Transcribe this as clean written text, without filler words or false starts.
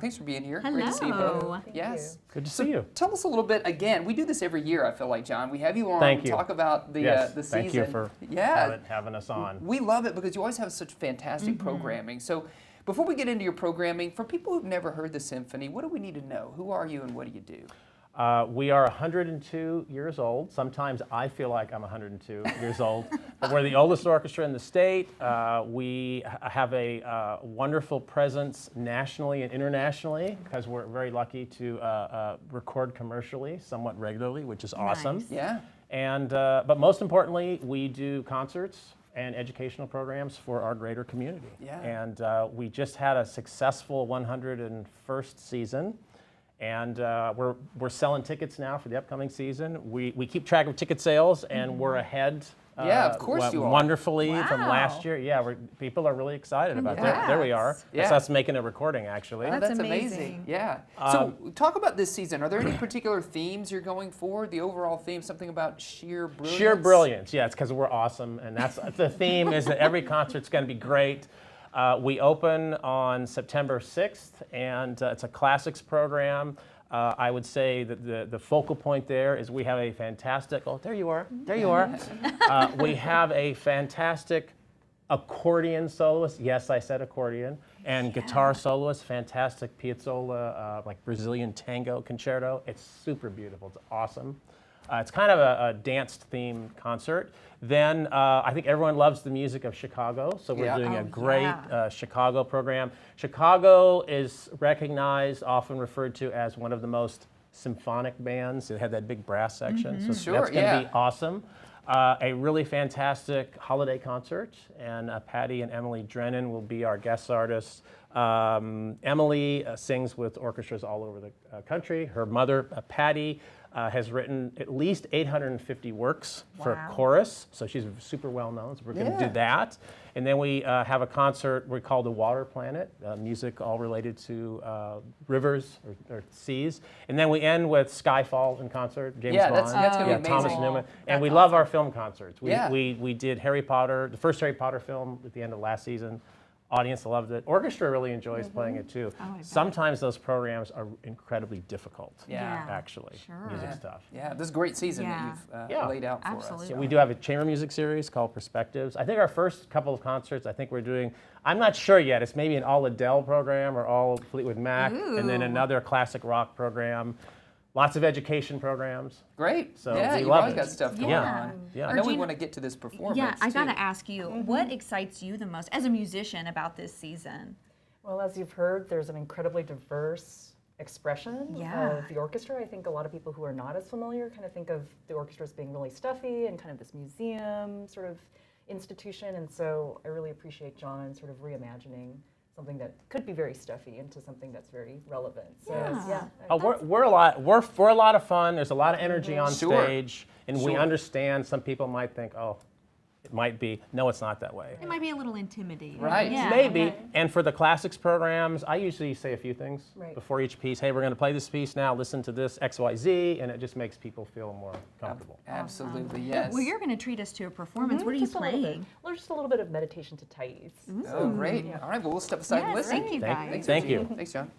Thanks for being here. Hello. Great to see you. Hello. Yes. Good to see you. Tell us a little bit, again, we do this every year, I feel like, John. We have you on, Thank we you. talk about the season. Thank you for having us on. We love it because you always have such fantastic programming. So before we get into your programming, for people who've never heard the Symphony, what do we need to know? Who are you and what do you do? We are 102 years old. Sometimes I feel like I'm 102 years old. But we're the oldest orchestra in the state. We have a wonderful presence nationally and internationally because we're very lucky to record commercially somewhat regularly, which is awesome. Nice. Yeah. And but most importantly, we do concerts and educational programs for our greater community. Yeah. And we just had a successful 101st season. And we're selling tickets now for the upcoming season. We keep track of ticket sales, and we're ahead. Yeah, of course you are. Wonderfully from Wow. last year. Yeah, people are really excited about Congrats. that. There we are. Yeah. That's us making a recording, actually. Oh, That's amazing. amazing. Yeah. So talk about this season. Are there any particular themes you're going for? The overall theme, something about sheer brilliance? Sheer brilliance, yeah, it's because we're awesome, and that's the theme is that every concert's going to be great. We open on September 6th, and it's a classics program. I would say that the focal point there is we have a fantastic, oh, there you are, there you are. We have a fantastic accordion soloist, yes, I said accordion, and guitar soloist, fantastic piazzolla, like Brazilian tango concerto. It's super beautiful, it's awesome. It's kind of a dance-themed concert. Then I think everyone loves the music of Chicago, so we're doing a great Chicago program. Chicago is recognized, often referred to as one of the most symphonic bands. It had that big brass section, so that's going to be awesome. A really fantastic holiday concert, and Patty and Emily Drennan will be our guest artists. Emily sings with orchestras all over the country. Her mother, Patty, has written at least 850 works for chorus, so she's super well known, so we're going to do that. And then we have a concert we call the Water Planet, music all related to rivers or seas. And then we end with Skyfall in concert, James Bond. That's gonna be amazing. Thomas Newman. And That's we love our film concerts. We did Harry Potter, the first Harry Potter film at the end of last season. Audience loved it. Orchestra really enjoys playing it too. Sometimes those programs are incredibly difficult, actually, music stuff. Yeah, this is a great season that you've laid out for us. So we do have a chamber music series called Perspectives. I think our first couple of concerts, I think we're doing, I'm not sure yet, it's maybe an all Adele program or all Fleetwood Mac, and then another classic rock program. Lots of education programs. Great. So yeah, we you've love always it. got stuff going on. Yeah. I know we want to get to this performance. Yeah, I got too. to ask you, what excites you the most as a musician about this season? Well, as you've heard, there's an incredibly diverse expression of the orchestra. I think a lot of people who are not as familiar kind of think of the orchestra as being really stuffy and kind of this museum sort of institution. And so I really appreciate John sort of reimagining something that could be very stuffy into something that's very relevant. So We're a lot of fun. There's a lot of energy on stage, and we understand some people might think, oh, it might be. No, it's not that way. It might be a little intimidating. Right. Yeah. Maybe. And for the classics programs, I usually say a few things before each piece. Hey, we're going to play this piece now. Listen to this X, Y, Z, and it just makes people feel more comfortable. Absolutely, yes. Well, you're going to treat us to a performance. What are you playing? Well, just a little bit of meditation to Thais. Oh, great. All right, well, we'll step aside and listen. Thank you, guys. Thanks, Thank Regina. you. Thanks, John.